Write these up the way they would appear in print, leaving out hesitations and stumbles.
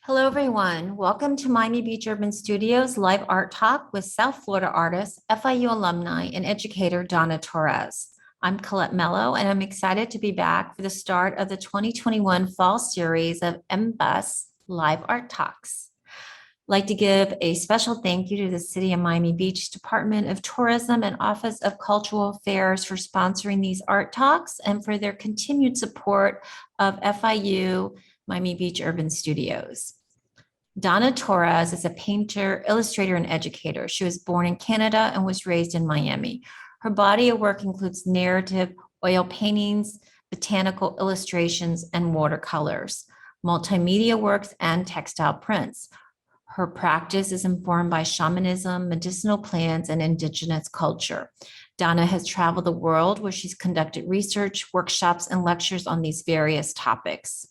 Hello, everyone. Welcome to Miami Beach Urban Studios live art talk with South Florida artist, FIU alumni, and educator Donna Torres. I'm Colette Mello, and I'm excited to be back for the start of the 2021 fall series of MBUS live art talks. I'd like to give a special thank you to the City of Miami Beach Department of Tourism and Office of Cultural Affairs for sponsoring these art talks and for their continued support of FIU Miami Beach Urban Studios. Donna Torres is a painter, illustrator, and educator. She was born in Canada and was raised in Miami. Her body of work includes narrative, oil paintings, botanical illustrations, and watercolors, multimedia works, and textile prints. Her practice is informed by shamanism, medicinal plants, and indigenous culture. Donna has traveled the world where she's conducted research, workshops, and lectures on these various topics.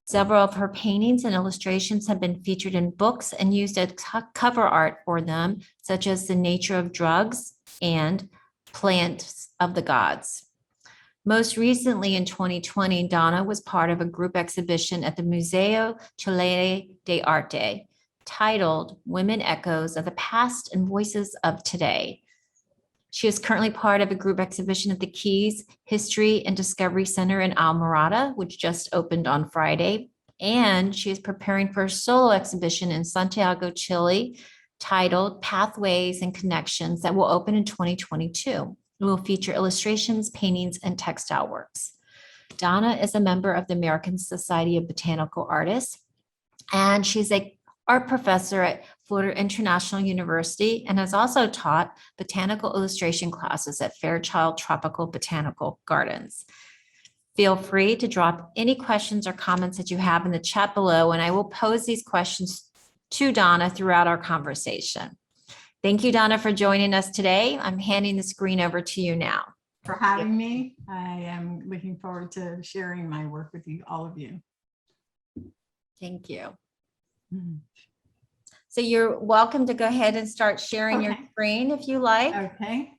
Several of her paintings and illustrations have been featured in books and used as cover art for them, such as The Nature of Drugs and Plants of the Gods. Most recently in 2020, Donna was part of a group exhibition at the Museo Chileno de Arte titled Women Echoes of the Past and Voices of Today. She is currently part of a group exhibition at the Keys History and Discovery Center in Amarita, which just opened on Friday. And she is preparing for a solo exhibition in Santiago, Chile, titled Pathways and Connections that will open in 2022. It will feature illustrations, paintings, and textile works. Donna is a member of the American Society of Botanical Artists, and she's an art professor at Florida International University and has also taught botanical illustration classes at Fairchild Tropical Botanical Gardens. Feel free to drop any questions or comments that you have in the chat below, and I will pose these questions to Donna throughout our conversation. Thank you, Donna, for joining us today. I'm handing the screen over to you now. For having me. I am looking forward to sharing my work with you, all of you. Thank you. So you're welcome to go ahead and start sharing your screen if you like. Okay.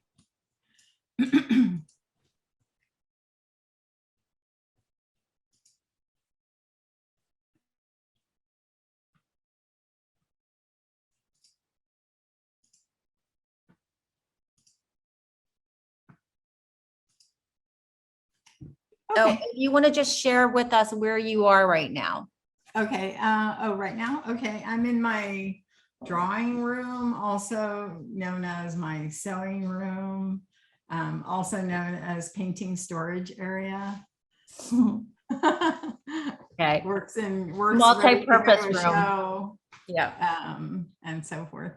Oh, if you want to just share with us where you are right now. Okay. Right now? Okay. I'm in my drawing room, also known as my sewing room, also known as painting storage area. Okay. Works multi-purpose room. Show, yeah. And so forth.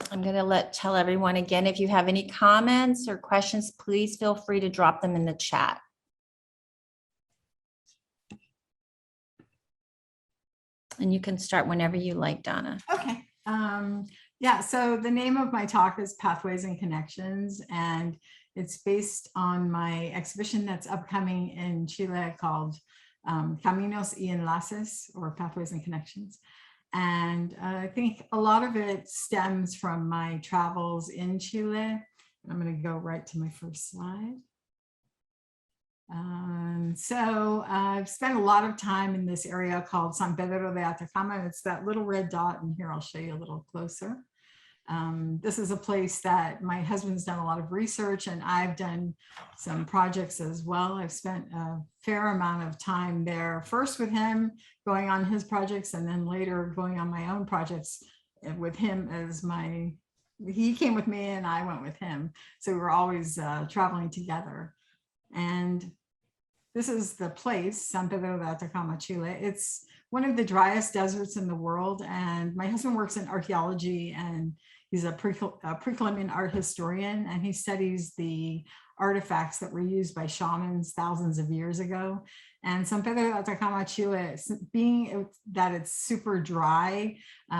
I'm going to tell everyone again, if you have any comments or questions, please feel free to drop them in the chat. And you can start whenever you like, Donna. Okay. Yeah, so the name of my talk is Pathways and Connections, and it's based on my exhibition that's upcoming in Chile called Caminos y Enlaces, or Pathways and Connections. And I think a lot of it stems from my travels in Chile. I'm going to go right to my first slide. So I've spent a lot of time in this area called San Pedro de Atacama. It's that little red dot, and here I'll show you a little closer. This is a place that my husband's done a lot of research, and I've done some projects as well. I've spent a fair amount of time there, first with him going on his projects, and then later going on my own projects with him as he came with me and I went with him. So we were always traveling together. And this is the place, San Pedro de Atacama, Chile. It's one of the driest deserts in the world. And my husband works in archaeology, and he's a pre-Columbian art historian, and he studies the artifacts that were used by shamans thousands of years ago. And San Pedro de Atacama, Chile, being that it's super dry,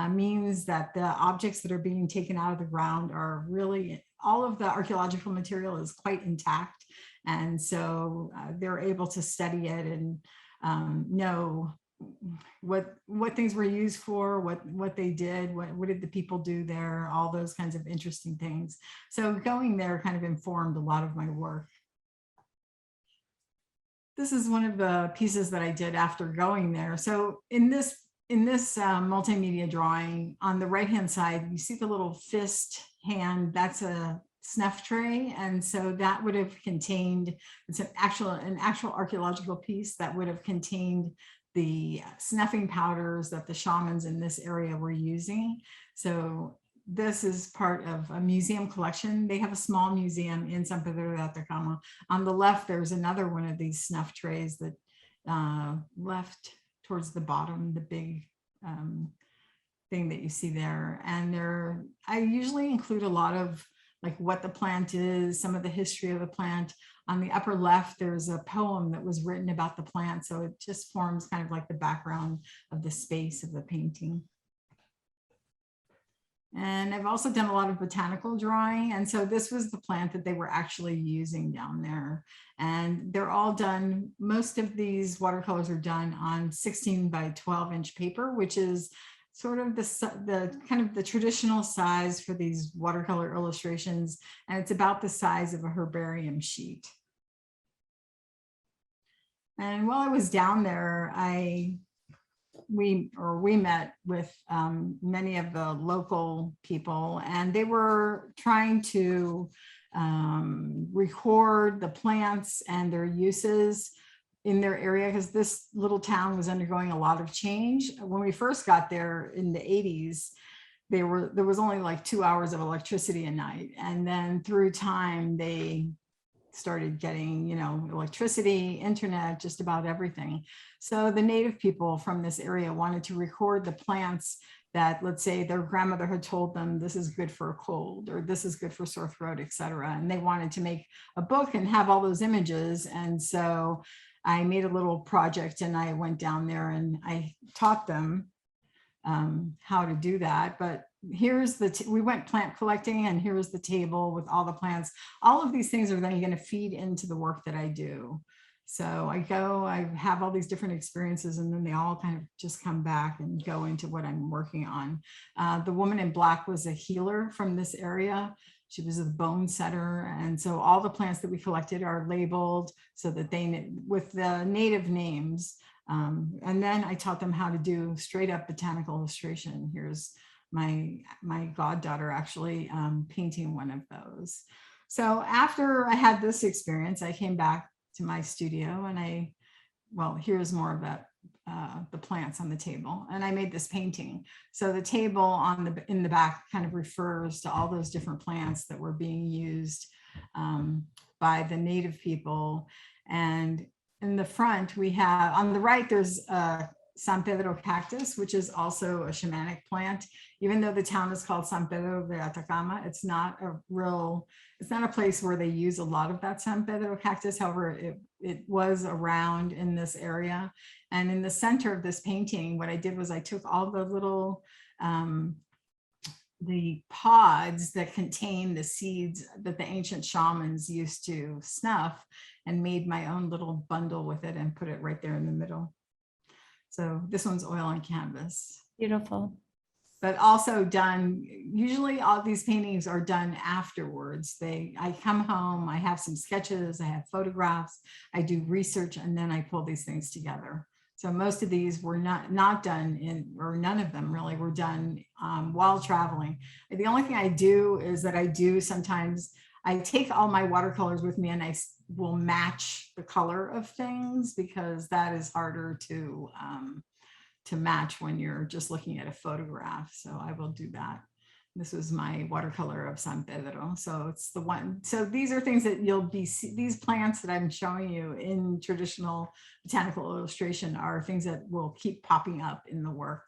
means that the objects that are being taken out of the ground are really, all of the archaeological material is quite intact. And so they're able to study it and know what things were used for, what they did, what did the people do there, all those kinds of interesting things. So going there kind of informed a lot of my work. This is one of the pieces that I did after going there. So in this multimedia drawing, on the right hand side, you see the little fist hand. That's a snuff tray, and so that would have contained, it's an actual archaeological piece that would have contained the snuffing powders that the shamans in this area were using. So this is part of a museum collection. They have a small museum in San Pedro de Atacama. On the left, there's another one of these snuff trays that left towards the bottom, the big thing that you see there. And I usually include a lot of like what the plant is, some of the history of the plant. On the upper left, there's a poem that was written about the plant. So it just forms kind of like the background of the space of the painting. And I've also done a lot of botanical drawing. And so this was the plant that they were actually using down there. And they're all done, most of these watercolors are done on 16 by 12 inch paper, which is sort of the kind of the traditional size for these watercolor illustrations. And it's about the size of a herbarium sheet. And while I was down there, we met with many of the local people, and they were trying to record the plants and their uses in their area, because this little town was undergoing a lot of change. When we first got there in the 80s, there was only like 2 hours of electricity a night, and then through time they started getting, electricity, internet, just about everything. So the native people from this area wanted to record the plants that, let's say, their grandmother had told them this is good for a cold, or this is good for sore throat, etc. And they wanted to make a book and have all those images. And so I made a little project, and I went down there and I taught them how to do that. But here's we went plant collecting, and here's the table with all the plants. All of these things are then going to feed into the work that I do. So I have all these different experiences, and then they all kind of just come back and go into what I'm working on. The woman in black was a healer from this area. She was a bone setter. And so all the plants that we collected are labeled so that with the native names. And then I taught them how to do straight up botanical illustration. Here's my goddaughter actually painting one of those. So after I had this experience, I came back to my studio, and here's more of that, the plants on the table, and I made this painting. So the table in the back kind of refers to all those different plants that were being used by the native people. And in the front, we have, on the right, there's San Pedro cactus, which is also a shamanic plant. Even though the town is called San Pedro de Atacama, it's not a place where they use a lot of that San Pedro cactus. However, it was around in this area. And in the center of this painting, what I did was I took all the little the pods that contain the seeds that the ancient shamans used to snuff, and made my own little bundle with it and put it right there in the middle. So this one's oil on canvas. Beautiful. But also done, usually all these paintings are done afterwards. I come home, I have some sketches, I have photographs, I do research, and then I pull these things together. So most of these were not done or none of them really were done while traveling. The only thing I do is that sometimes I take all my watercolors with me, and I will match the color of things, because that is harder to match when you're just looking at a photograph. So I will do that. This was my watercolor of San Pedro. So it's the one. So these are things that these plants that I'm showing you in traditional botanical illustration are things that will keep popping up in the work.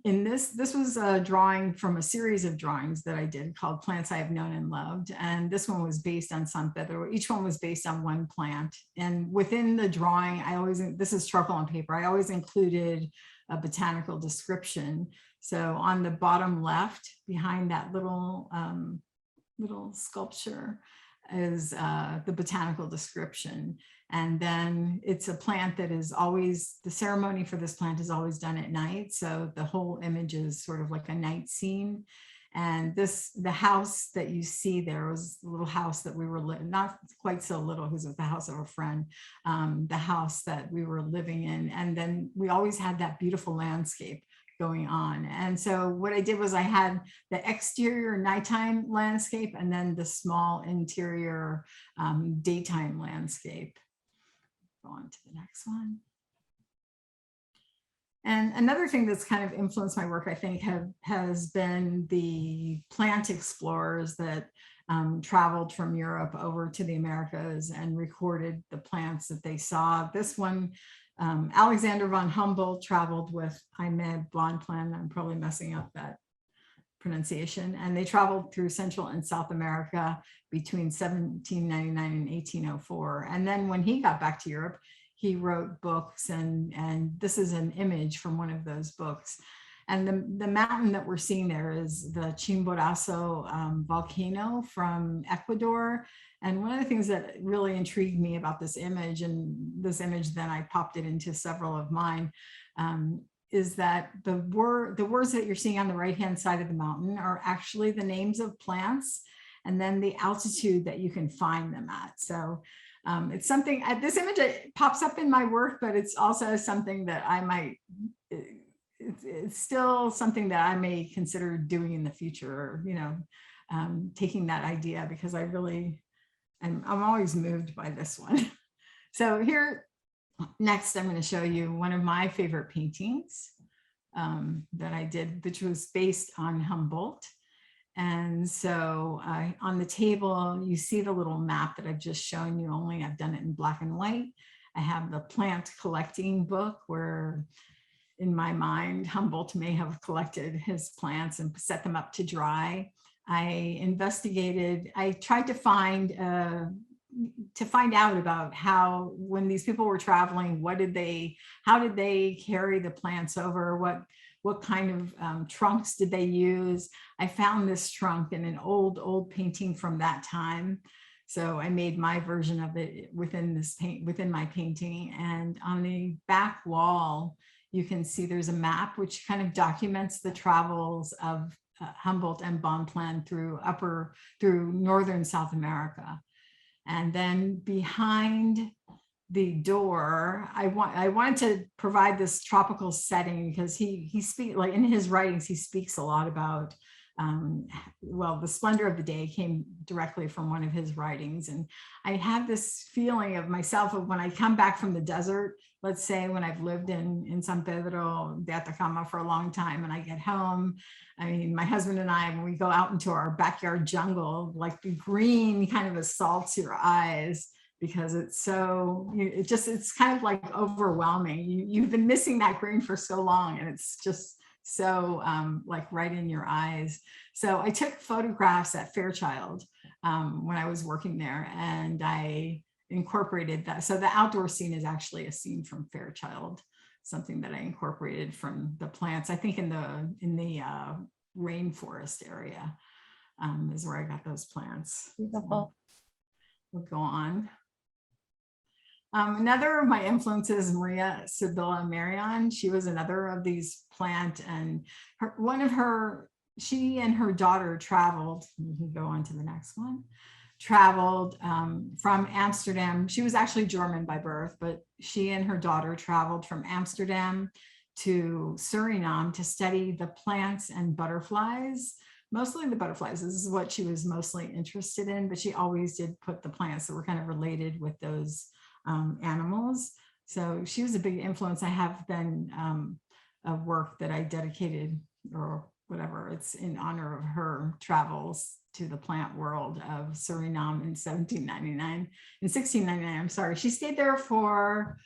This was a drawing from a series of drawings that I did called Plants I Have Known and Loved. And this one was based on San Pedro. Each one was based on one plant. And within the drawing, this is charcoal on paper, I always included a botanical description. So on the bottom left, behind that little sculpture, is the botanical description. And then it's a plant that is always, the ceremony for this plant is always done at night. So the whole image is sort of like a night scene. And the house that you see there was the little house that we were not quite so little because it was the house of a friend, the house that we were living in. And then we always had that beautiful landscape going on. And so what I did was I had the exterior nighttime landscape and then the small interior daytime landscape. Go on to the next one. And another thing that's kind of influenced my work, I think, has been the plant explorers that traveled from Europe over to the Americas and recorded the plants that they saw. This one, Alexander von Humboldt traveled with Ahmed Bonpland. I'm probably messing up that pronunciation. And they traveled through Central and South America between 1799 and 1804. And then when he got back to Europe, he wrote books, and this is an image from one of those books. And the mountain that we're seeing there is the Chimborazo volcano from Ecuador. And one of the things that really intrigued me about this image, and this image then I popped it into several of mine, is that the words that you're seeing on the right-hand side of the mountain are actually the names of plants, and then the altitude that you can find them at. So it's something, this image it pops up in my work, but it's also something that I might, it's still something that I may consider doing in the future, or, you know, taking that idea, because I really, I'm always moved by this one. So here, next, I'm going to show you one of my favorite paintings that I did, which was based on Humboldt. And so on the table, you see the little map that I've just shown you, only I've done it in black and white. I have the plant collecting book where, in my mind, Humboldt may have collected his plants and set them up to dry. I investigated, I tried to find out about how, when these people were traveling, how did they carry the plants over? What kind of trunks did they use? I found this trunk in an old painting from that time. So I made my version of it within my painting. And on the back wall, you can see there's a map which kind of documents the travels of Humboldt and Bonpland through northern South America. And then behind the door, I wanted to provide this tropical setting, because he speaks, like in his writings, he speaks a lot about, well, the splendor of the day came directly from one of his writings. And I have this feeling of myself of when I come back from the desert, let's say when I've lived in San Pedro de Atacama for a long time, and I get home, I mean, my husband and I, when we go out into our backyard jungle, like the green kind of assaults your eyes, because it's so, it's kind of like overwhelming. You've been missing that green for so long, and it's just so like right in your eyes. So I took photographs at Fairchild when I was working there, and I incorporated that. So the outdoor scene is actually a scene from Fairchild, something that I incorporated from the plants. I think in the rainforest area is where I got those plants. Beautiful. We'll go on. Another of my influences, Maria Sevilla Marion. She was another of these plant, and she and her daughter traveled. We can go on to the next one. Traveled from Amsterdam. She was actually German by birth, but she and her daughter traveled from Amsterdam to Suriname to study the plants and butterflies, mostly the butterflies. This is what she was mostly interested in, but she always did put the plants that were kind of related with those animals. So she was a big influence. I have then a work that I dedicated, or whatever, it's in honor of her travels to the plant world of Suriname in 1699, I'm sorry. She stayed there for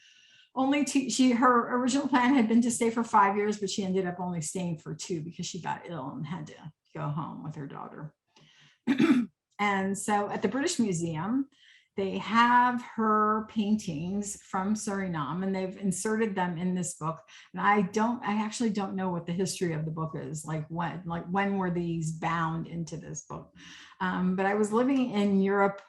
only her original plan had been to stay for 5 years, but she ended up only staying for 2 because she got ill and had to go home with her daughter. And so at the British Museum, they have her paintings from Suriname, and they've inserted them in this book. And I actually don't know what the history of the book is, like when were these bound into this book? But I was living in Europe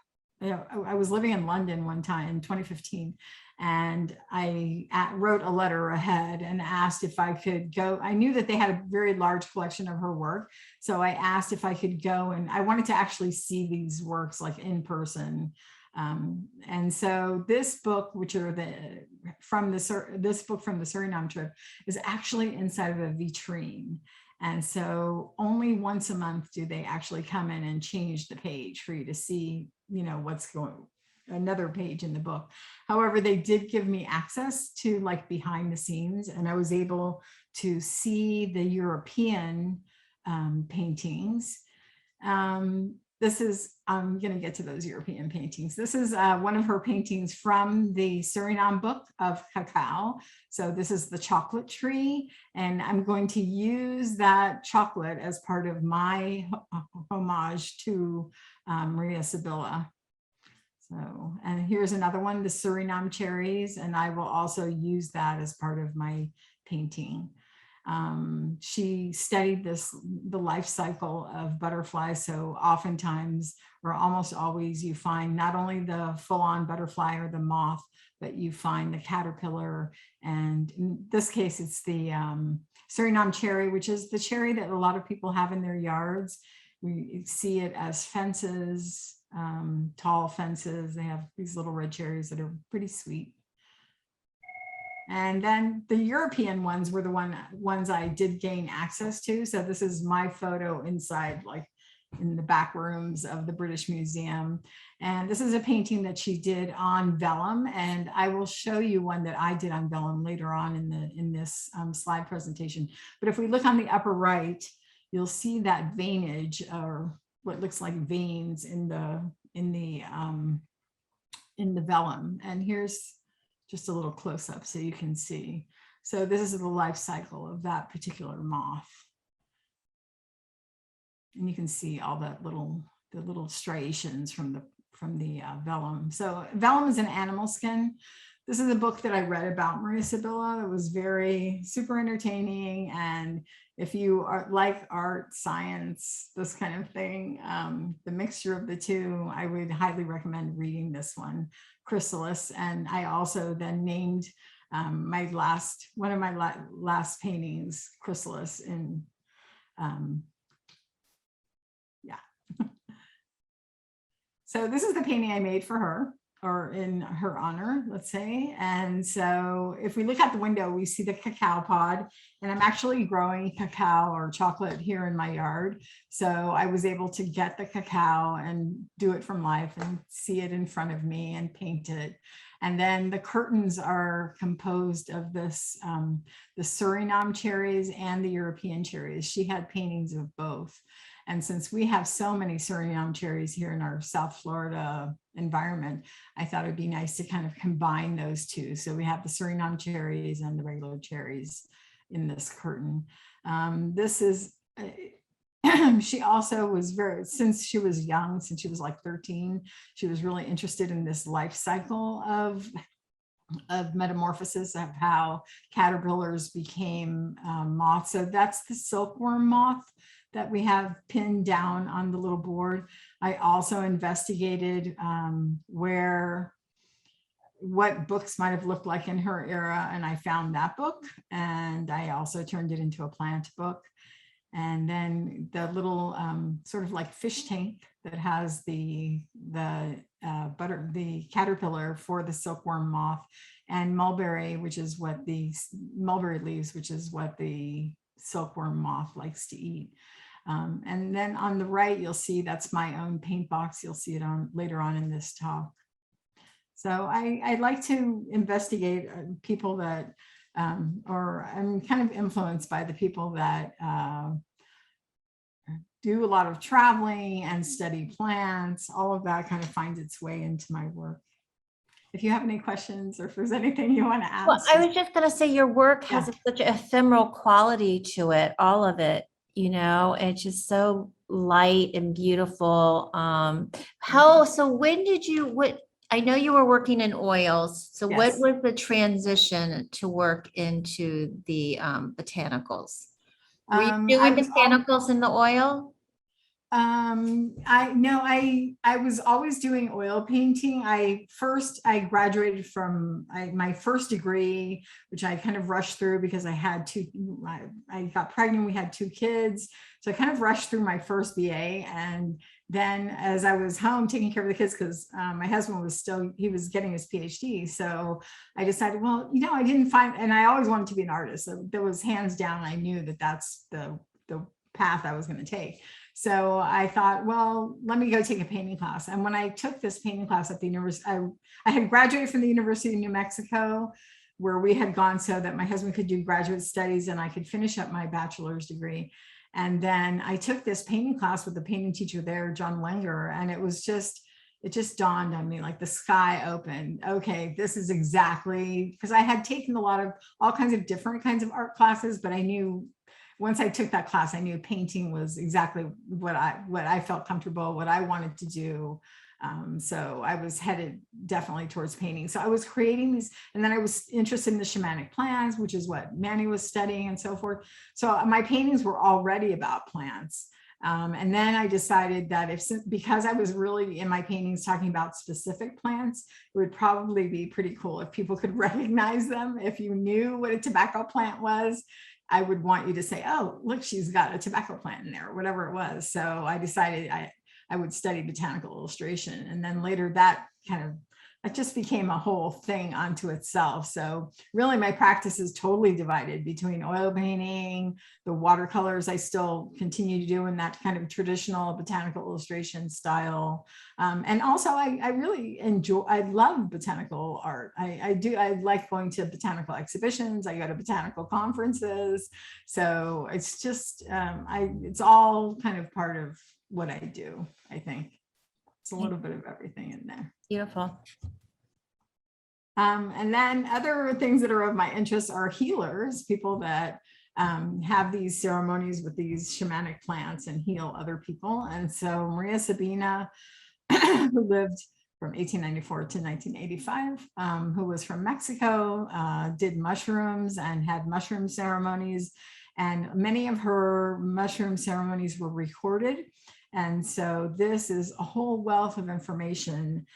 I was living in London one time in 2015, and I wrote a letter ahead and asked if I could go. I knew that they had a very large collection of her work. So I asked if I could go, and I wanted to actually see these works like in person. And so this book, which are this book from the Suriname trip, is actually inside of a vitrine. And so only once a month do they actually come in and change the page for you to see, what's going, another page in the book. However, they did give me access to like behind the scenes, and I was able to see the European paintings. I'm going to get to those European paintings. This is one of her paintings from the Suriname book of cacao. So this is the chocolate tree, and I'm going to use that chocolate as part of my homage to Maria Sevilla. So, and here's another one, the Suriname cherries, and I will also use that as part of my painting. She studied the life cycle of butterflies. So oftentimes, or almost always, you find not only the full-on butterfly or the moth, but you find the caterpillar. And in this case, it's the Suriname cherry, which is the cherry that a lot of people have in their yards. We see it as fences, tall fences. They have these little red cherries that are pretty sweet. And then the European ones were the ones I did gain access to. So this is my photo inside, like in the back rooms of the British Museum. And this is a painting that she did on vellum. And I will show you one that I did on vellum later on in this slide presentation. But if we look on the upper right, you'll see that veinage, or what looks like veins in the vellum. And here's just a little close up so you can see. So this is the life cycle of that particular moth. And you can see all the little striations from the vellum. So vellum is an animal skin. This is a book that I read about Maria Sevilla. It was super entertaining. And if you like art, science, this kind of thing, the mixture of the two, I would highly recommend reading this one, Chrysalis. And I also then named one of my last paintings, Chrysalis, in So this is the painting I made for her, or in her honor, let's say. And so if we look out the window, we see the cacao pod, and I'm actually growing cacao or chocolate here in my yard. So I was able to get the cacao and do it from life and see it in front of me and paint it. And then the curtains are composed of this, the Suriname cherries and the European cherries. She had paintings of both. And since we have so many Suriname cherries here in our South Florida environment, I thought it'd be nice to kind of combine those two. So we have the Suriname cherries and the regular cherries in this curtain. This is, she also was since she was young, since she was like 13, she was really interested in this life cycle of metamorphosis, of how caterpillars became moths. So that's the silkworm moth that we have pinned down on the little board. I also investigated what books might have looked like in her era, and I found that book, and I also turned it into a plant book. And then the little sort of like fish tank that has the caterpillar for the silkworm moth, and mulberry, which is what the mulberry leaves, which is what the silkworm moth likes to eat. And then on the right, you'll see that's my own paint box. You'll see it later on in this talk. So I like to investigate people that, or I'm kind of influenced by the people that do a lot of traveling and study plants. All of that kind of finds its way into my work. If you have any questions, or if there's anything you want to ask. Well, I was just going to say your work has such an ephemeral quality to it, all of it, it's just so light and beautiful. So when did I know you were working in oils. So what was the transition to work into the botanicals? Were you doing botanicals in the oil? I was always doing oil painting. I graduated from my first degree, which I kind of rushed through because I got pregnant. We had 2 kids. So I kind of rushed through my first BA. And then as I was home taking care of the kids, because my husband he was getting his PhD. So I decided, well, I didn't find, and I always wanted to be an artist. So there was hands down, I knew that that's the path I was going to take. So I thought, well, let me go take a painting class. And when I took this painting class at the university, I had graduated from the University of New Mexico, where we had gone so that my husband could do graduate studies and I could finish up my bachelor's degree. And then I took this painting class with the painting teacher there, John Wenger, and it just dawned on me, like the sky opened. Okay, this is exactly, because I had taken all kinds of different kinds of art classes, but I knew once I took that class, I knew painting was exactly what I felt comfortable, what I wanted to do. So I was headed definitely towards painting. So I was creating these, and then I was interested in the shamanic plants, which is what Manny was studying and so forth. So my paintings were already about plants. And then I decided that because I was really in my paintings talking about specific plants, it would probably be pretty cool if people could recognize them. If you knew what a tobacco plant was, I would want you to say, oh, look, she's got a tobacco plant in there, or whatever it was. So I decided I would study botanical illustration. And then later that just became a whole thing unto itself. So really my practice is totally divided between oil painting, the watercolors I still continue to do in that kind of traditional botanical illustration style. And also I really I love botanical art. I like going to botanical exhibitions. I go to botanical conferences. So it's just, it's all kind of part of what I do, I think. It's a little bit of everything in there. Beautiful. And then other things that are of my interest are healers, people that have these ceremonies with these shamanic plants and heal other people. And so Maria Sabina, who lived from 1894 to 1985, who was from Mexico, did mushrooms and had mushroom ceremonies. And many of her mushroom ceremonies were recorded. And so this is a whole wealth of information,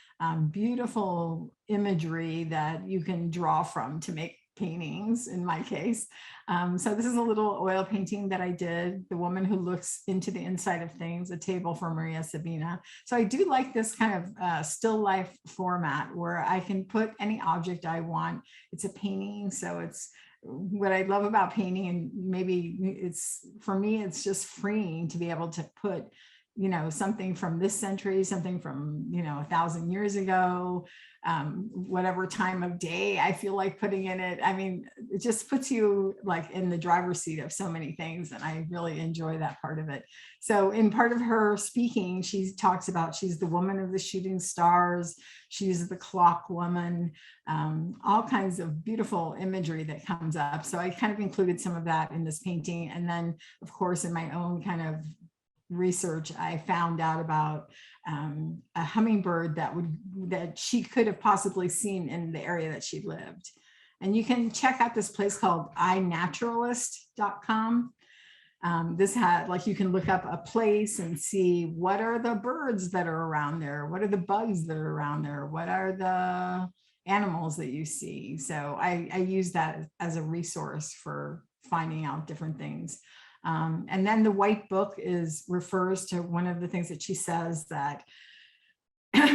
beautiful imagery that you can draw from to make paintings, in my case. So this is a little oil painting that I did, The Woman Who Looks into the Inside of Things, a table for Maria Sabina. So I do like this kind of still life format where I can put any object I want. It's a painting, so it's what I love about painting, and maybe for me, it's just freeing to be able to put something from this century, something from, 1,000 years ago, whatever time of day I feel like putting in it. I mean, it just puts you like in the driver's seat of so many things. And I really enjoy that part of it. So in part of her speaking, she talks about she's the woman of the shooting stars. She's the clock woman, all kinds of beautiful imagery that comes up. So I kind of included some of that in this painting. And then, of course, in my own kind of research, I found out about a hummingbird that she could have possibly seen in the area that she lived. And you can check out this place called iNaturalist.com. This had, like, you can look up a place and see what are the birds that are around there, what are the bugs that are around there, what are the animals that you see. So I use that as a resource for finding out different things. And then the white book refers to one of the things that she says, that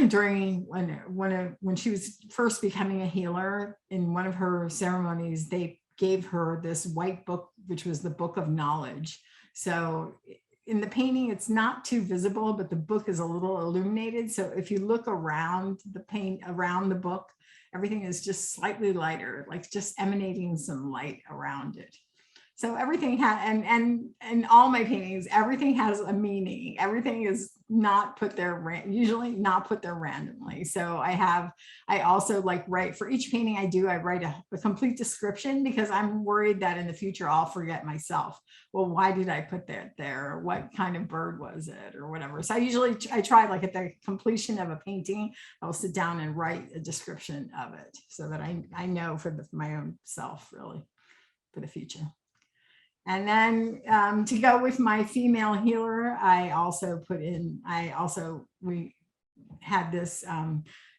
during when she was first becoming a healer, in one of her ceremonies, they gave her this white book, which was the book of knowledge. So in the painting, it's not too visible, but the book is a little illuminated. So if you look around the book, everything is just slightly lighter, like just emanating some light around it. So everything and all my paintings, everything has a meaning. Everything is not put there, usually not put there randomly. So I also write for each painting I do, I write a complete description, because I'm worried that in the future I'll forget myself. Well, why did I put that there? What kind of bird was it, or whatever? So I try, like, at the completion of a painting, I'll sit down and write a description of it so that I know for my own self, really, for the future. And then to go with my female healer, we had this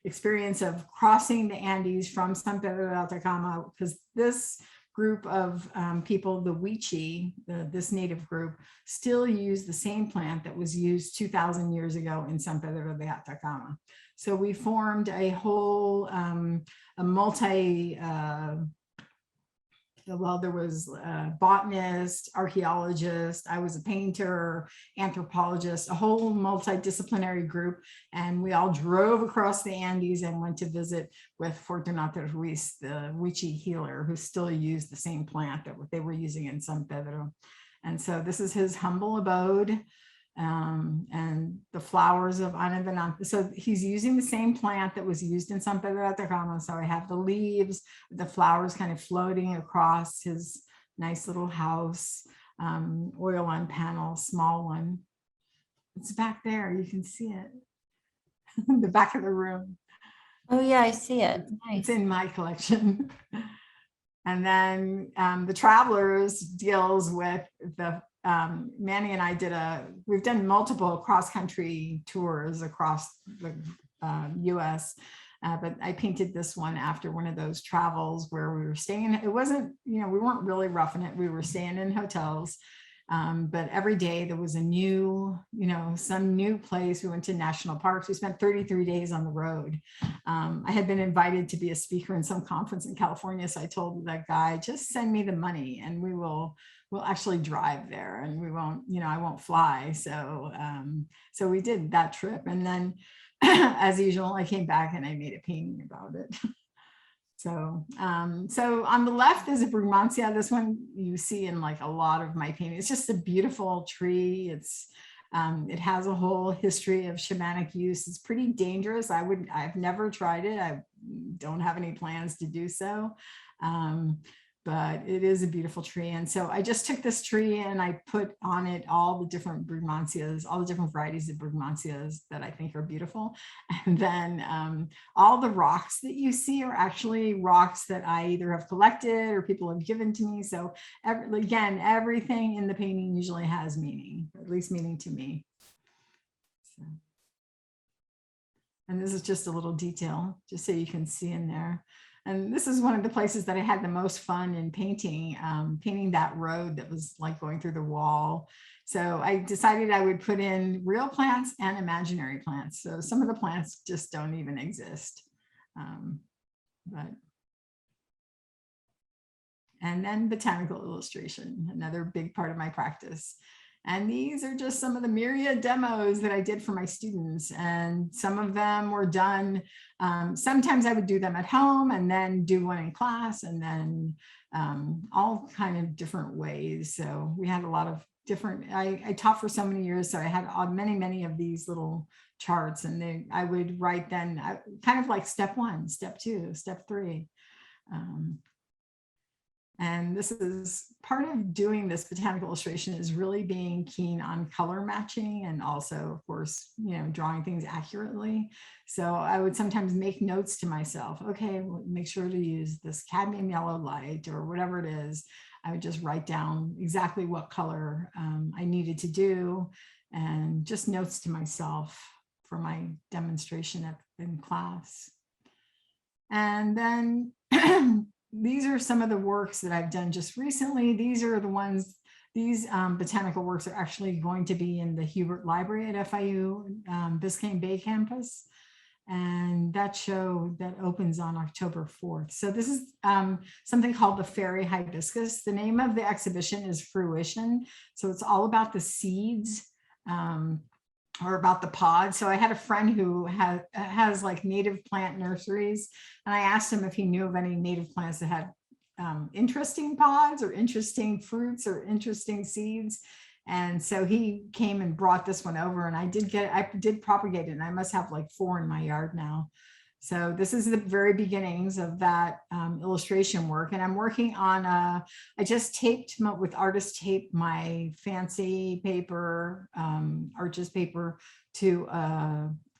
experience of crossing the Andes from San Pedro de Atacama, because this group of people, the Wichi, this native group, still use the same plant that was used 2,000 years ago in San Pedro de Atacama. So we formed a whole, a multi, well, there was a botanist, archaeologist, I was a painter, anthropologist, a whole multidisciplinary group. And we all drove across the Andes and went to visit with Fortunato Ruiz, the Wichi healer, who still used the same plant that they were using in San Pedro. And so this is his humble abode. And the flowers of Anavenanta. So he's using the same plant that was used in San Pedro de Atacama. So I have the leaves, the flowers kind of floating across his nice little house, oil on panel, small one. It's back there, you can see it, the back of the room. Oh yeah, I see it. Nice. It's in my collection. And then the Travelers deals with the Manny and I we've done multiple cross-country tours across the US, but I painted this one after one of those travels where we were staying. It wasn't, we weren't really roughing it. We were staying in hotels, but every day there was a new, some new place. We went to national parks. We spent 33 days on the road. I had been invited to be a speaker in some conference in California. So I told that guy, just send me the money and we'll actually drive there, and we won't, I won't fly. So, so we did that trip. And then as usual, I came back and I made a painting about it. So, so on the left is a Brugmansia. This one you see in like a lot of my paintings. It's just a beautiful tree. It has a whole history of shamanic use. It's pretty dangerous. I've never tried it. I don't have any plans to do so. But it is a beautiful tree. And so I just took this tree and I put on it all the different Brugmansias, all the different varieties of Brugmansias that I think are beautiful. And then all the rocks that you see are actually rocks that I either have collected or people have given to me. So again, everything in the painting usually has meaning, at least meaning to me. So. And this is just a little detail, just so you can see in there. And this is one of the places that I had the most fun in painting, painting that road that was like going through the wall. So I decided I would put in real plants and imaginary plants. So some of the plants just don't even exist. And then botanical illustration, another big part of my practice. And these are just some of the myriad demos that I did for my students. And some of them were done. Sometimes I would do them at home and then do one in class, and then all kind of different ways. So we had a lot of different, I taught for so many years. So I had many of these little charts, and I would write then kind of like step 1, step 2, step 3. And this is part of doing this botanical illustration, is really being keen on color matching, and also, of course, drawing things accurately. So I would sometimes make notes to myself, okay, make sure to use this cadmium yellow light or whatever it is. I would just write down exactly what color I needed to do, and just notes to myself for my demonstration in class. And then these are some of the works that I've done just recently. These are the ones, these botanical works are actually going to be in the Hubert Library at FIU Biscayne Bay campus. And that show that opens on October 4th. So this is something called the Fairy Hibiscus. The name of the exhibition is Fruition. So it's all about the seeds, or about the pods. So I had a friend who has like native plant nurseries, and I asked him if he knew of any native plants that had interesting pods or interesting fruits or interesting seeds. And so he came and brought this one over, and I did propagate it, and I must have like 4 in my yard now. So this is the very beginnings of that illustration work. And I'm working on, I just taped with artist tape my fancy paper, Arches paper, to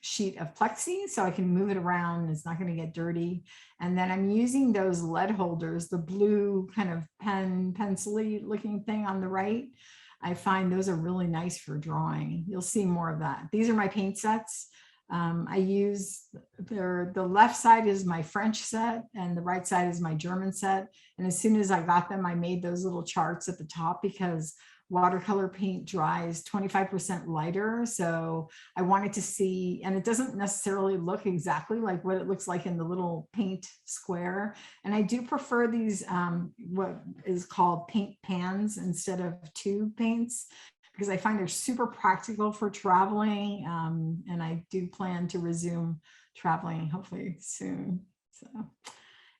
sheet of plexi so I can move it around. It's not going to get dirty. And then I'm using those lead holders, the blue kind of pencil-y looking thing on the right. I find those are really nice for drawing. You'll see more of that. These are my paint sets. I use the left side is my French set and the right side is my German set. And as soon as I got them, I made those little charts at the top because watercolor paint dries 25% lighter. So I wanted to see, and it doesn't necessarily look exactly like what it looks like in the little paint square. And I do prefer these, what is called paint pans instead of tube paints, because I find they're super practical for traveling. And I do plan to resume traveling hopefully soon. So,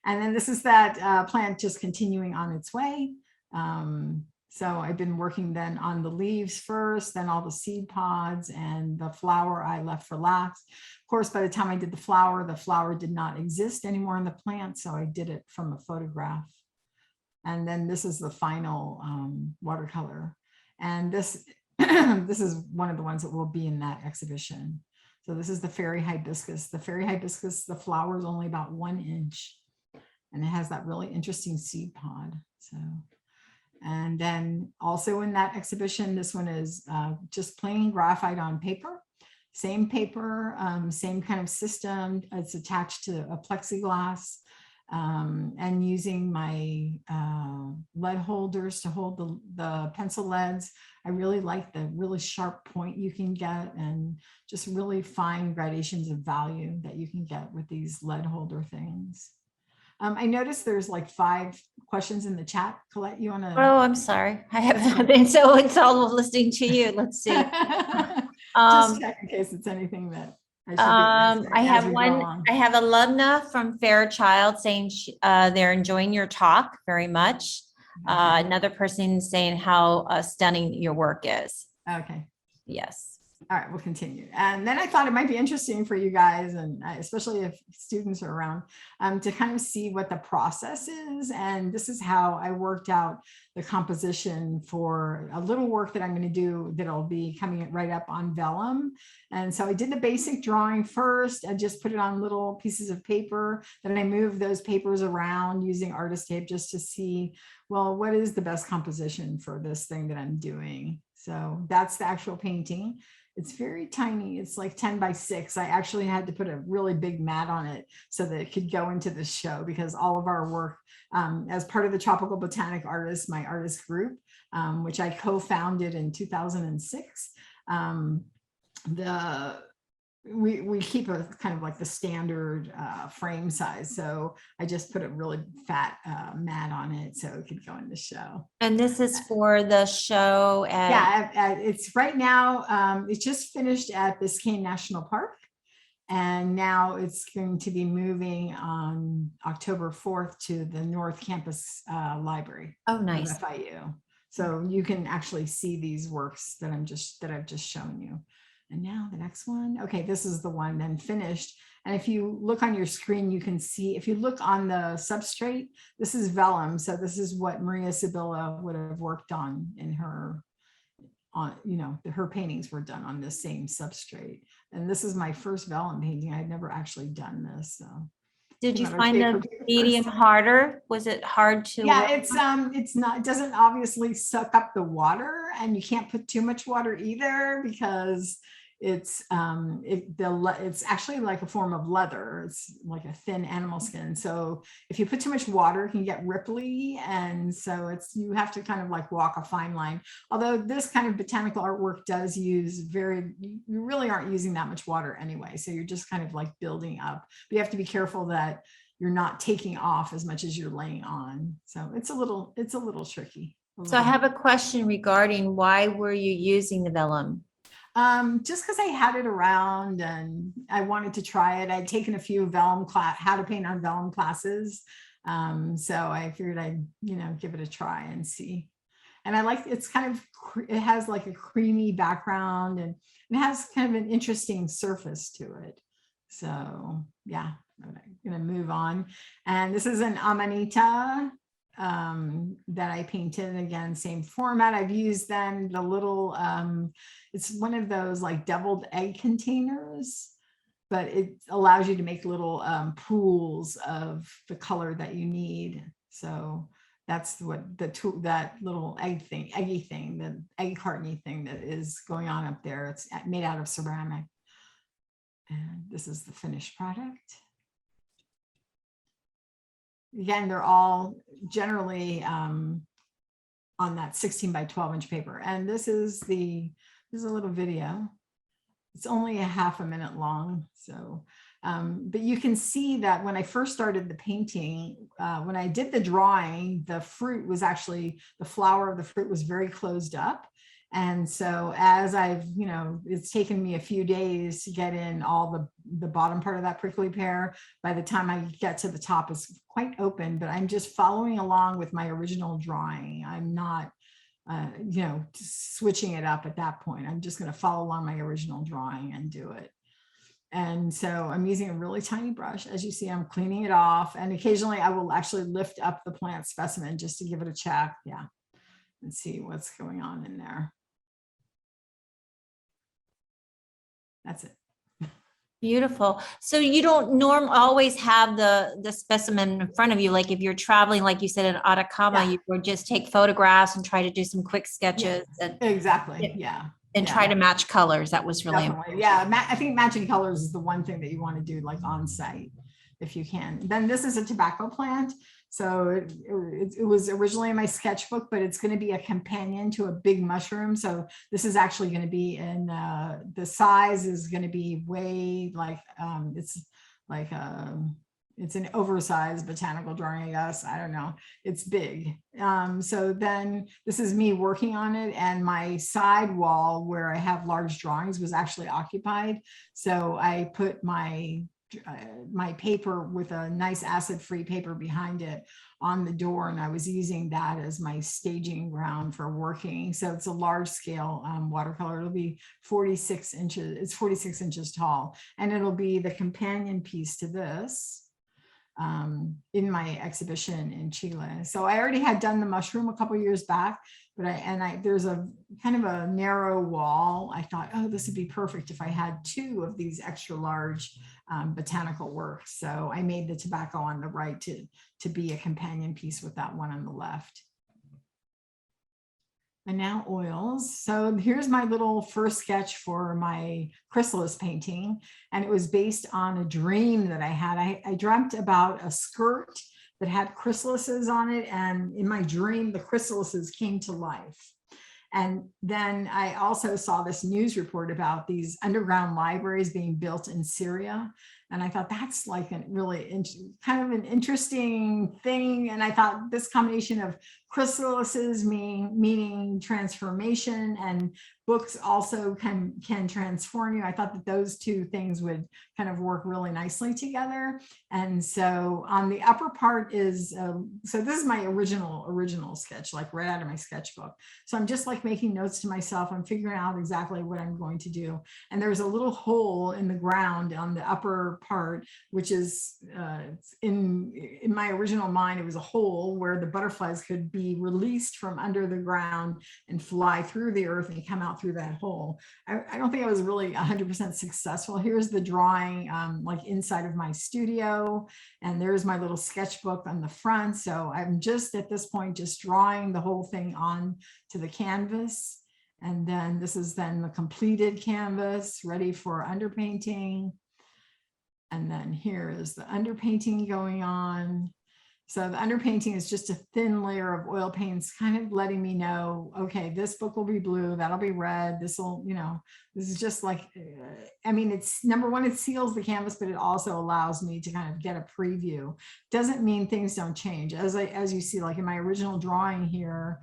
and then this is that plant just continuing on its way. So I've been working then on the leaves first, then all the seed pods, and the flower I left for last. Of course, by the time I did the flower did not exist anymore in the plant. So I did it from a photograph. And then this is the final watercolor. And this, this is one of the ones that will be in that exhibition. So this is the fairy hibiscus. The fairy hibiscus, the flower is only about 1 inch. And it has that really interesting seed pod. So. And then also in that exhibition, this one is just plain graphite on paper, same paper, same kind of system. It's attached to a plexiglass and using my lead holders to hold the pencil leads. I really like the really sharp point you can get and just really fine gradations of value that you can get with these lead holder things. I noticed there's like 5 questions in the chat. Colette, you want to? Oh, I'm sorry. I haven't been so installed with listening to you. Let's see. Just check in case it's anything that I should be answering I have as we go one. along. I have alumna from Fairchild saying they're enjoying your talk very much. Okay. Another person saying how stunning your work is. Okay. Yes. All right, we'll continue. And then I thought it might be interesting for you guys, and especially if students are around, to kind of see what the process is. And this is how I worked out the composition for a little work that I'm going to do that'll be coming right up on vellum. And so I did the basic drawing first. I just put it on little pieces of paper. Then I moved those papers around using artist tape just to see, well, what is the best composition for this thing that I'm doing? So that's the actual painting. It's very tiny. It's like 10 by 6. I actually had to put a really big mat on it so that it could go into the show, because all of our work as part of the Tropical Botanic Artists, my artist group, which I co-founded in 2006, we keep a kind of like the standard frame size. So I just put a really fat mat on it so it could go in the show. And this is for the show. It's right now, it just finished at Biscayne National Park. And now it's going to be moving on October 4th to the North Campus Library. Oh, nice. FIU. So you can actually see these works that I've just shown you. And now the next one. Okay, this is the one then finished. And if you look on your screen, you can see, if you look on the substrate, this is vellum. So this is what Maria Sevilla would have worked on in her, her paintings were done on the same substrate. And this is my first vellum painting. I'd never actually done this. So. Did you find the medium harder? Was it hard to? Yeah, it's not, it doesn't obviously suck up the water, and you can't put too much water either because it's actually like a form of leather. It's like a thin animal skin. So if you put too much water, it can get ripply. And so you have to kind of like walk a fine line. Although this kind of botanical artwork does use you really aren't using that much water anyway. So you're just kind of like building up. But you have to be careful that you're not taking off as much as you're laying on. So it's a little tricky. So I have a question regarding why were you using the vellum? Just because I had it around and I wanted to try it. I'd taken a few vellum how to paint on vellum classes. So I figured I'd, give it a try and see. And I like, it has like a creamy background and it has kind of an interesting surface to it. So yeah, I'm going to move on. And this is an Amarita that I painted. Again, same format. I've used then the little, it's one of those like deviled egg containers. but it allows you to make little pools of the color that you need. So that's what the tool, that little eggy thing, the egg cartony thing that is going on up there. It's made out of ceramic. And this is the finished product. Again, they're all generally on that 16 by 12 inch paper. And this is a little video. It's only a half a minute long. So, but you can see that when I first started the painting, when I did the drawing, the fruit was actually, the flower of the fruit was very closed up. And so as I've, it's taken me a few days to get in all the bottom part of that prickly pear. By the time I get to the top, it's quite open, but I'm just following along with my original drawing. I'm not, switching it up at that point. I'm just going to follow along my original drawing and do it. And so I'm using a really tiny brush. As you see, I'm cleaning it off. And occasionally I will actually lift up the plant specimen just to give it a check. Yeah. And see what's going on in there. That's it. Beautiful. So you don't always have the specimen in front of you. Like if you're traveling, like you said, in Atacama, you would just take photographs and try to do some quick sketches. And exactly. Yeah. And try to match colors. That was really important. Yeah. I think matching colors is the one thing that you want to do like on site if you can. Then this is a tobacco plant. So it was originally in my sketchbook, but it's going to be a companion to a big mushroom. So this is actually going to be in, the size is going to be way like, it's like, it's an oversized botanical drawing, I guess. I don't know. It's big. So then this is me working on it, and my side wall where I have large drawings was actually occupied. So I put my paper with a nice acid-free paper behind it on the door, and I was using that as my staging ground for working. So it's a large scale watercolor. It'll be 46 inches. It's 46 inches tall, and it'll be the companion piece to this in my exhibition in Chile. So I already had done the mushroom a couple years back, but there's a kind of a narrow wall. I thought, oh, this would be perfect if I had two of these extra large botanical works. So I made the tobacco on the right to be a companion piece with that one on the left. And now oils. So here's my little first sketch for my chrysalis painting. And it was based on a dream that I had. I dreamt about a skirt that had chrysalises on it. And in my dream, the chrysalises came to life. And then I also saw this news report about these underground libraries being built in Syria. And I thought that's like a really kind of an interesting thing. And I thought this combination of chrysalises meaning transformation, and books also can transform you. I thought that those two things would kind of work really nicely together. And so on the upper part is, so this is my original sketch, like right out of my sketchbook. So I'm just like making notes to myself. I'm figuring out exactly what I'm going to do. And there's a little hole in the ground on the upper part, which is in my original mind, it was a hole where the butterflies could be released from under the ground and fly through the earth and come out through that hole. I don't think I was really 100% successful. Here's the drawing like inside of my studio, and there's my little sketchbook on the front. So I'm just at this point just drawing the whole thing on to the canvas. And then this is then the completed canvas ready for underpainting. And then here is the underpainting going on. So the underpainting is just a thin layer of oil paints, kind of letting me know, okay, this book will be blue, that'll be red. This will, this is just like, I mean, it's number one, it seals the canvas, but it also allows me to kind of get a preview. Doesn't mean things don't change. As you see, like in my original drawing here,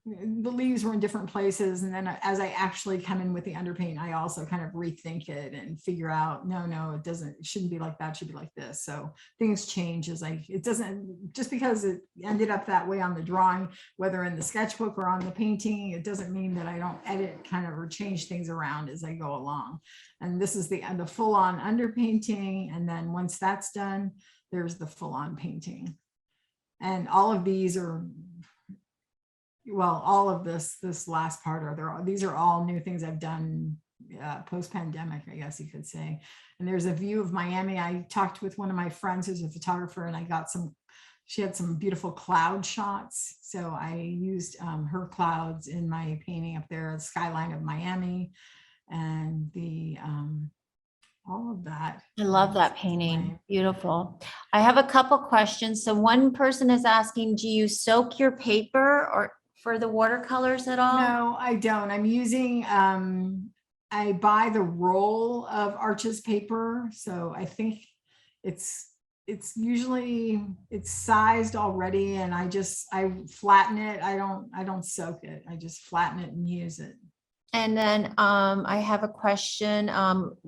the leaves were in different places. And then as I actually come in with the underpaint, I also kind of rethink it and figure out, no, it shouldn't be like that, it should be like this. So things change it doesn't, just because it ended up that way on the drawing, whether in the sketchbook or on the painting, it doesn't mean that I don't edit kind of or change things around as I go along. And this is the full-on underpainting. And then once that's done, there's the full-on painting. And all of these are, well, all of this last part these are all new things I've done post-pandemic, I guess you could say. And there's a view of Miami. I talked with one of my friends who's a photographer, and I got she had some beautiful cloud shots. So I used her clouds in my painting up there, the skyline of Miami, and all of that. I love that painting. Beautiful. I have a couple questions. So one person is asking, do you soak your paper or for the watercolors at all? No, I don't. I'm using, I buy the roll of Arches paper. So I think it's usually, it's sized already, and I flatten it. I don't soak it. I just flatten it and use it. And then I have a question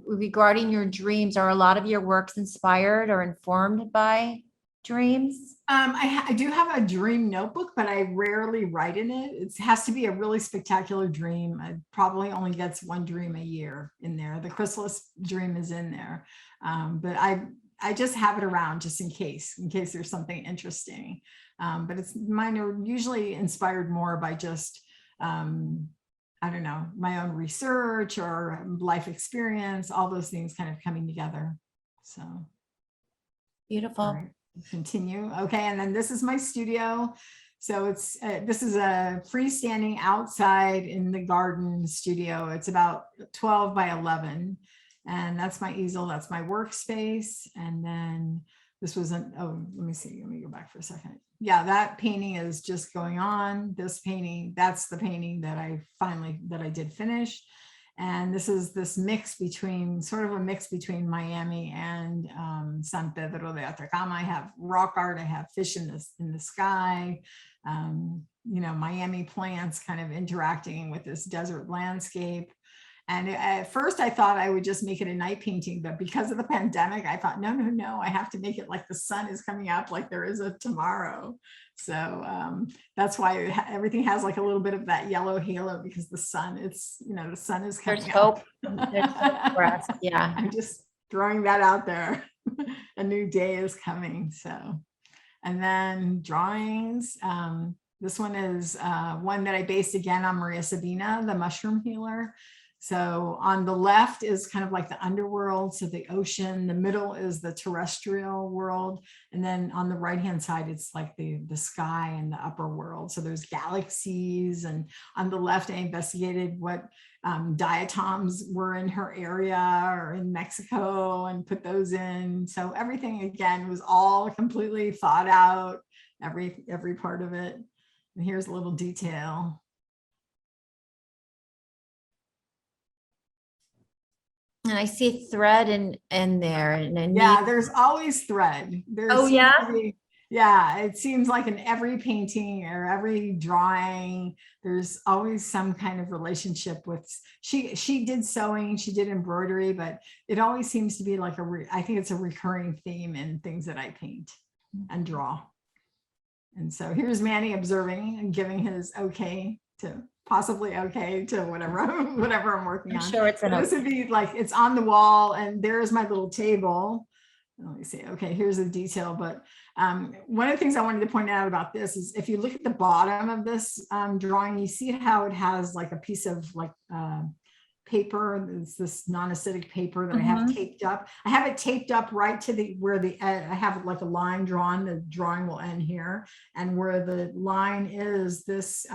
regarding your dreams. Are a lot of your works inspired or informed by dreams? I do have a dream notebook, but I rarely write in it. It has to be a really spectacular dream. I probably only gets one dream a year in there. The chrysalis dream is in there, but I just have it around just in case there's something interesting. But mine are usually inspired more by just I don't know, my own research or life experience, all those things kind of coming together. So beautiful. Right, continue. Okay, and then this is my studio. So it's this is a freestanding outside in the garden studio. It's about 12 by 11, and that's my easel. That's my workspace. And then this was let me see. Let me go back for a second. Yeah, that painting is just going on. This painting, that's the painting that I did finish. And this is this mix between, sort of a mix between Miami and San Pedro de Atacama. I have rock art, I have fish in the sky, you know, Miami plants kind of interacting with this desert landscape. And at first I thought I would just make it a night painting, but because of the pandemic, I thought, no, I have to make it like the sun is coming up, like there is a tomorrow. So that's why everything has like a little bit of that yellow halo, because the sun, the sun is coming There's up. hope. There's hope for us. Yeah. I'm just throwing that out there. A new day is coming. So, and then drawings. This one is one that I based again on Maria Sabina, the mushroom healer. So on the left is kind of like the underworld, so the ocean. The middle is the terrestrial world, and then on the right hand side it's like the sky and the upper world. So there's galaxies, and on the left I investigated what diatoms were in her area or in Mexico and put those in. So everything again was all completely thought out, every part of it. And here's a little detail. And I see thread in there. And yeah, there's always thread. Yeah, it seems like in every painting or every drawing, there's always some kind of relationship with, she did sewing, she did embroidery, but it always seems to be like I think it's a recurring theme in things that I paint and draw. And so here's Manny observing and giving his possibly okay to whatever I'm working on. I'm sure it's this would be like, it's on the wall, and there's my little table. Let me see. Okay, here's the detail. But one of the things I wanted to point out about this is if you look at the bottom of this drawing, you see how it has like a piece of like paper. It's this non-acidic paper that I have taped up. I have it taped up right to where I have like a line drawn. The drawing will end here, and where the line is, this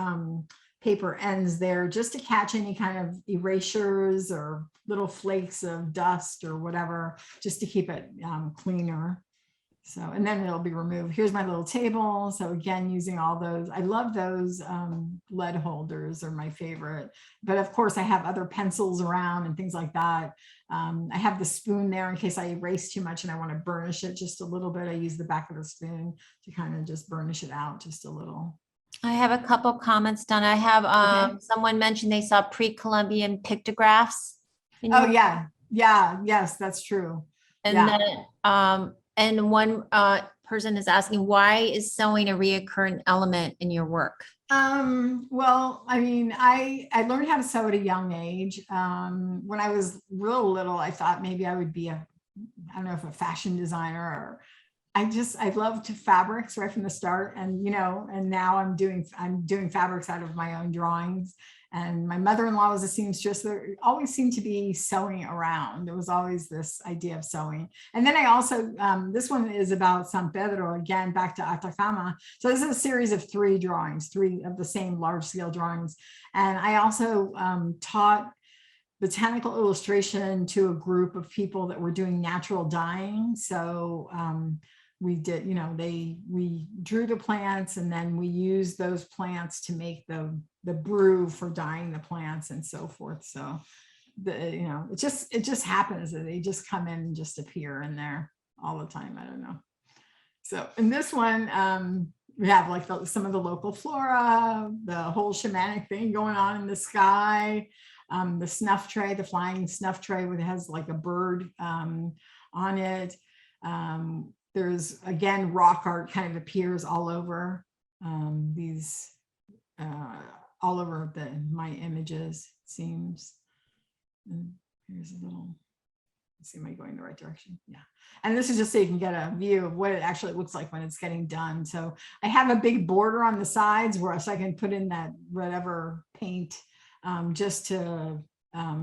paper ends there, just to catch any kind of erasures or little flakes of dust or whatever, just to keep it cleaner. So, and then it'll be removed. Here's my little table. So again, using all those, I love those lead holders are my favorite, but of course I have other pencils around and things like that. I have the spoon there in case I erase too much and I want to burnish it just a little bit. I use the back of the spoon to kind of just burnish it out just a little. I have a couple comments done. I have someone mentioned they saw pre-Columbian pictographs. Oh yeah. Yes, that's true. And then and one person is asking, why is sewing a reoccurring element in your work? Well, I mean, I learned how to sew at a young age. When I was real little, I thought maybe I would be I don't know if a fashion designer, or I loved fabrics right from the start. And, and now I'm doing fabrics out of my own drawings. And my mother-in-law was a seamstress. There always seemed to be sewing around. There was always this idea of sewing. And then I also, this one is about San Pedro, again, back to Atacama. So this is a series of 3 drawings, 3 of the same large scale drawings. And I also taught botanical illustration to a group of people that were doing natural dyeing. So we did, we drew the plants, and then we used those plants to make the brew for dyeing the plants and so forth. So it just happens that they just come in and just appear in there all the time. I don't know. So in this one, we have like some of the local flora, the whole shamanic thing going on in the sky, the snuff tray, the flying snuff tray, which has like a bird on it. There's, again, rock art kind of appears all over all over my images, it seems. And here's a little, let's see, am I going the right direction? Yeah. And this is just so you can get a view of what it actually looks like when it's getting done. So I have a big border on the sides so I can put in that whatever paint just to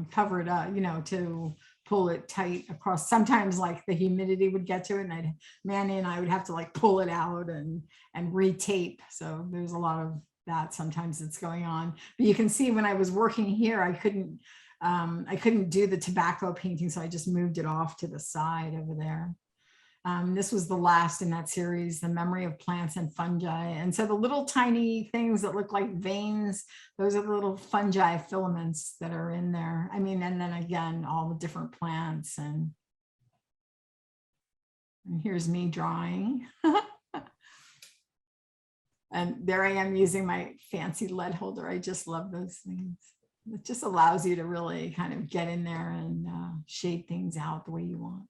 cover it up, to pull it tight across. Sometimes like the humidity would get to it, and Manny and I would have to like pull it out and retape. So there's a lot of that sometimes that's going on. But you can see when I was working here, I couldn't do the tobacco painting, so I just moved it off to the side over there. This was the last in that series, the memory of plants and fungi. And so the little tiny things that look like veins, those are the little fungi filaments that are in there. I mean, and then again, all the different plants. And here's me drawing. And there I am using my fancy lead holder. I just love those things. It just allows you to really kind of get in there and shade things out the way you want.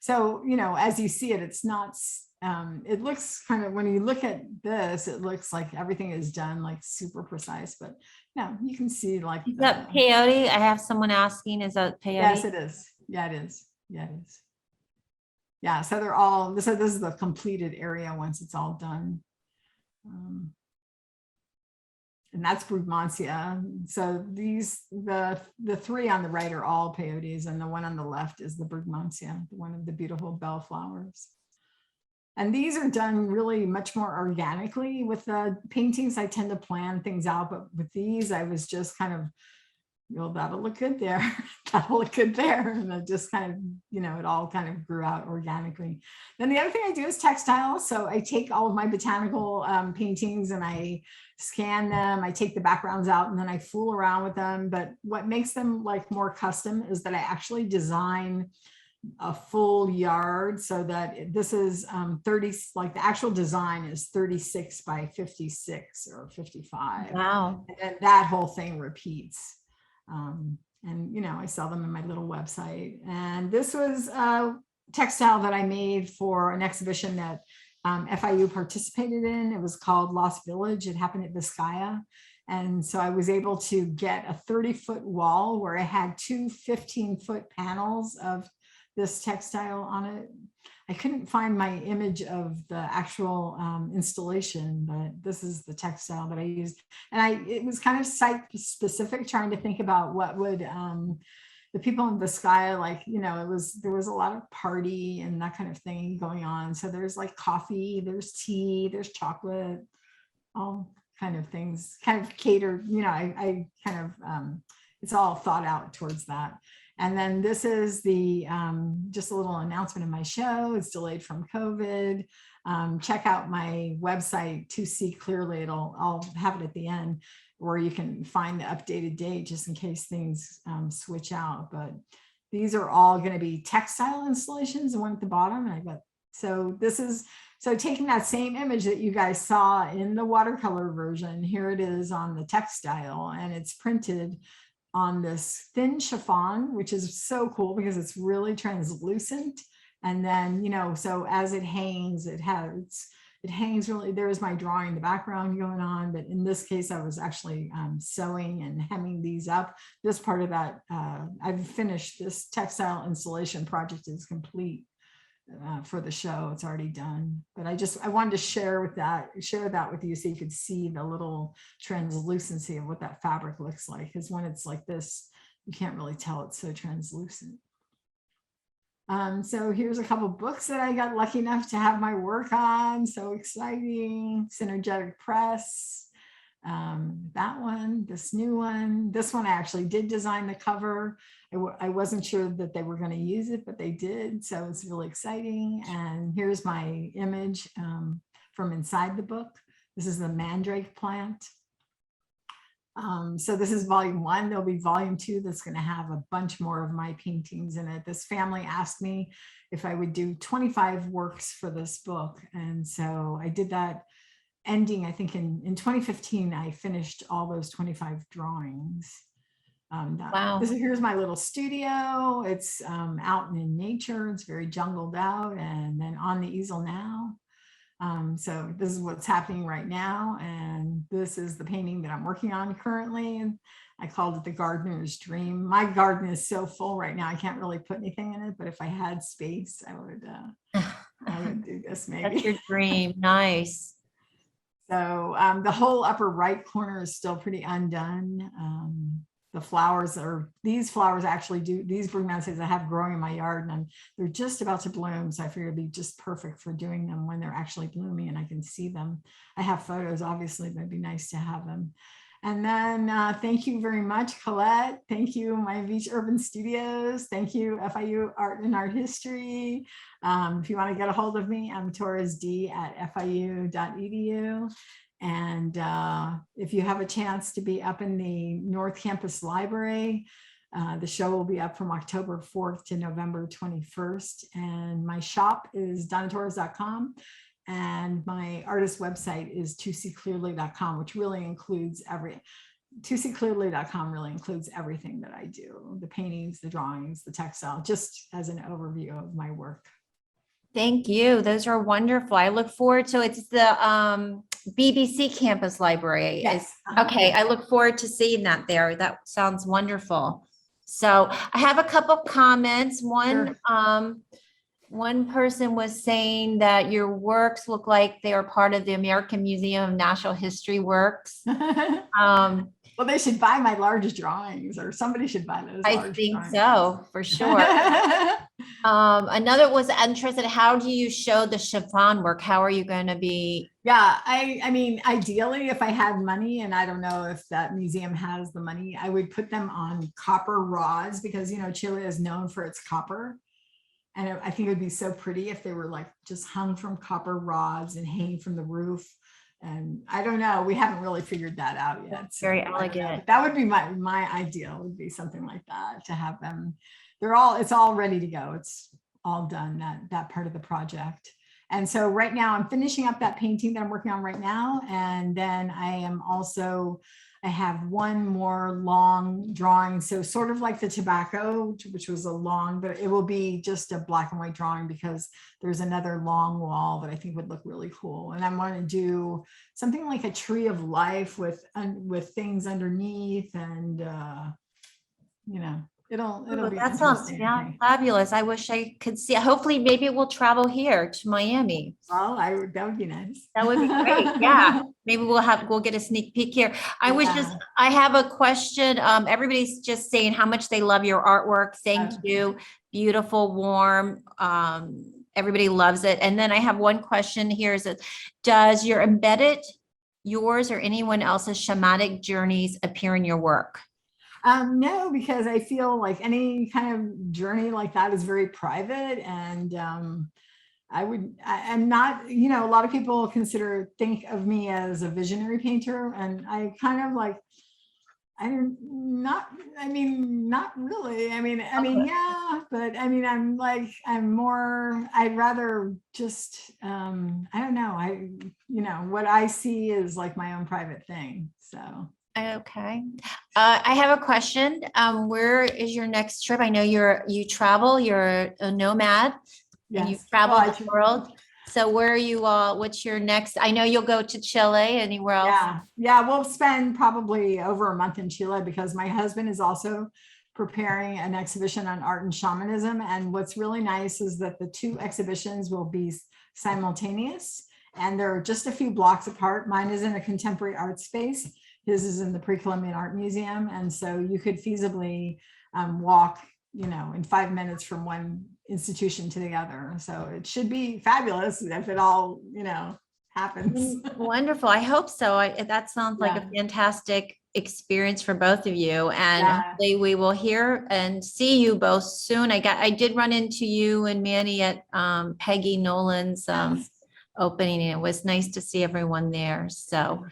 So, as you see it, it's not, it looks kind of, when you look at this, it looks like everything is done like super precise, but no, you can see like. Is that peyote? I have someone asking, is that peyote? Yes, it is. Yeah, it is. Yeah, it is. Yeah, so they're all, this is the completed area once it's all done. And that's Brugmansia. So the 3 on the right are all peyotes, and the one on the left is the Brugmansia, one of the beautiful bellflowers. And these are done really much more organically. With the paintings, I tend to plan things out, but with these, I was just kind of, well, that'll look good there. That'll look good there. And it just kind of, it all kind of grew out organically. Then the other thing I do is textiles. So I take all of my botanical paintings and I scan them. I take the backgrounds out and then I fool around with them. But what makes them like more custom is that I actually design a full yard, so that this is 30, like the actual design is 36 by 56 or 55. Wow. And then that whole thing repeats. And I sell them in my little website. And this was a textile that I made for an exhibition that FIU participated in. It was called Lost Village. It happened at Vizcaya. And so I was able to get a 30-foot wall where I had 2 15-foot panels of this textile on it. I couldn't find my image of the actual installation, but this is the textile that I used. And it was kind of site specific, trying to think about what would the people in Vizcaya, like, there was a lot of party and that kind of thing going on. So there's like coffee, there's tea, there's chocolate, all kind of things, kind of catered, I kind of, it's all thought out towards that. And then this is the just a little announcement of my show. It's delayed from COVID. Check out my website to see clearly. I'll have it at the end where you can find the updated date just in case things switch out. But these are all going to be textile installations. The one at the bottom, and I got so taking that same image that you guys saw in the watercolor version, here it is on the textile, and it's printed on this thin chiffon, which is so cool because it's really translucent. And then, so as it hangs, it hangs really, there's my drawing, the background going on. But in this case, I was actually sewing and hemming these up. This part of that, I've finished. This textile installation project is complete. for the show. It's already done, but I wanted to share that with you so you could see the little translucency of what that fabric looks like. Because when it's like this, you can't really tell it's so translucent. So here's a couple books that I got lucky enough to have my work on. So exciting. Synergetic Press. That one, this new one. This one I actually did design the cover. I wasn't sure that they were going to use it, but they did. So it's really exciting. And here's my image from inside the book. This is the mandrake plant. So this is volume 1. There'll be volume 2 that's going to have a bunch more of my paintings in it. This family asked me if I would do 25 works for this book. And so I did that, ending, I think in 2015, I finished all those 25 drawings. Wow. Here's my little studio. It's out in nature. It's very jungled out. And then on the easel now. So this is what's happening right now. And this is the painting that I'm working on currently. And I called it the gardener's dream. My garden is so full right now. I can't really put anything in it, but if I had space, I would do this maybe. That's your dream. Nice. So the whole upper right corner is still pretty undone. The flowers these flowers actually these brugmansias I have growing in my yard, and they're just about to bloom. So I figured it'd be just perfect for doing them when they're actually blooming and I can see them. I have photos, obviously, but it'd be nice to have them. And then thank you very much, Colette. Thank you, Miami Beach Urban Studios. Thank you, FIU Art and Art History. If you want to get a hold of me, I'm torresd@fiu.edu. And if you have a chance to be up in the North Campus Library, the show will be up from October 4th to November 21st. And my shop is donnatorres.com. And my artist website is toseeclearly.com, which really includes toseeclearly.com really includes everything that I do, the paintings, the drawings, the textile, just as an overview of my work. Thank you. Those are wonderful. I look forward to it's the BBC campus library. Yes. Okay. I look forward to seeing that there. That sounds wonderful. So I have a couple comments. One, Sure. One person was saying that your works look like they are part of the American Museum of Natural History works. Well, they should buy my large drawings, or somebody should buy those. I think so, for sure. Another was interested, how do you show the chiffon work? How are you going to be? Yeah, I mean, ideally, if I had money, and I don't know if that museum has the money, I would put them on copper rods, because, you know, Chile is known for its copper. And I think it would be so pretty if they were like just hung from copper rods and hanging from the roof. And I don't know, we haven't really figured that out yet. So very elegant. That would be my ideal, would be something like that, to have them. It's all ready to go. It's all done, that part of the project. And so right now I'm finishing up that painting that I'm working on right now. And then I have one more long drawing. So sort of like the tobacco, which was a long, but it will be just a black and white drawing, because there's another long wall that I think would look really cool. And I want to do something like a tree of life with things underneath, and you know, it'll be that sounds fabulous. I wish I could see. Hopefully, maybe we'll travel here to Miami. Well, that would be nice. That would be great. Yeah, maybe we'll get a sneak peek here. I have a question. Everybody's just saying how much they love your artwork. Thank you. Beautiful, warm. Everybody loves it. And then I have one question here: does yours or anyone else's shamanic journeys appear in your work? No, because I feel like any kind of journey like that is very private, and I'm not, you know, a lot of people think of me as a visionary painter, and I kind of like, not really. I mean, yeah, but I mean, I'd rather just, I don't know. What I see is like my own private thing. So. Okay. I have a question. Where is your next trip? I know you travel, you're a nomad. Yes. And you travel the world. So where are you all? What's your next? I know you'll go to Chile. Anywhere else? Yeah. We'll spend probably over a month in Chile, because my husband is also preparing an exhibition on art and shamanism. And what's really nice is that the two exhibitions will be simultaneous, and they're just a few blocks apart. Mine is in a contemporary art space. His is in the Pre-Columbian Art Museum. And so you could feasibly walk, in 5 minutes from one institution to the other. So it should be fabulous if it all, happens. Wonderful. I hope so. That sounds like a fantastic experience for both of you. And hopefully we will hear and see you both soon. I did run into you and Manny at Peggy Nolan's opening. And it was nice to see everyone there. So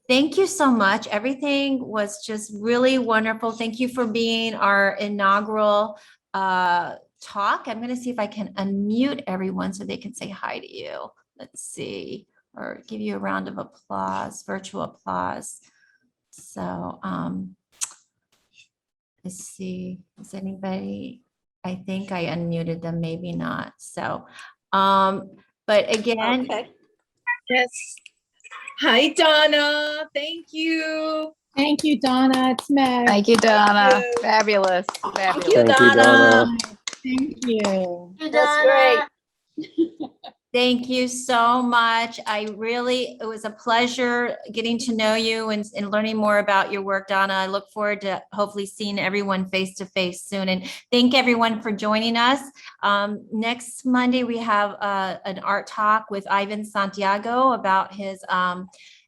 thank you so much. Everything was just really wonderful. Thank you for being our inaugural talk. I'm going to see if I can unmute everyone so they can say hi to you. Let's see, or give you a round of applause, virtual applause. So let's see, is anybody, I think I unmuted them, maybe not. So, but again. Okay. Yes. Hi, Donna. Thank you. Thank you, Donna. It's Meg. Thank you, Donna. Thank you. Fabulous. Thank Fabulous. you, Donna. Thank you. That's great. Thank you so much. It was a pleasure getting to know you and learning more about your work, Donna. I look forward to hopefully seeing everyone face to face soon. And thank everyone for joining us. Next Monday, we have an art talk with Ivan Santiago about his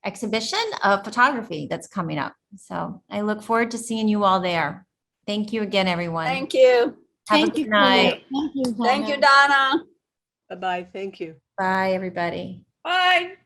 exhibition of photography that's coming up. So I look forward to seeing you all there. Thank you again, everyone. Thank you. Have a good night. Thank you, Donna. Thank you, Donna. Bye-bye. Thank you. Bye, everybody. Bye.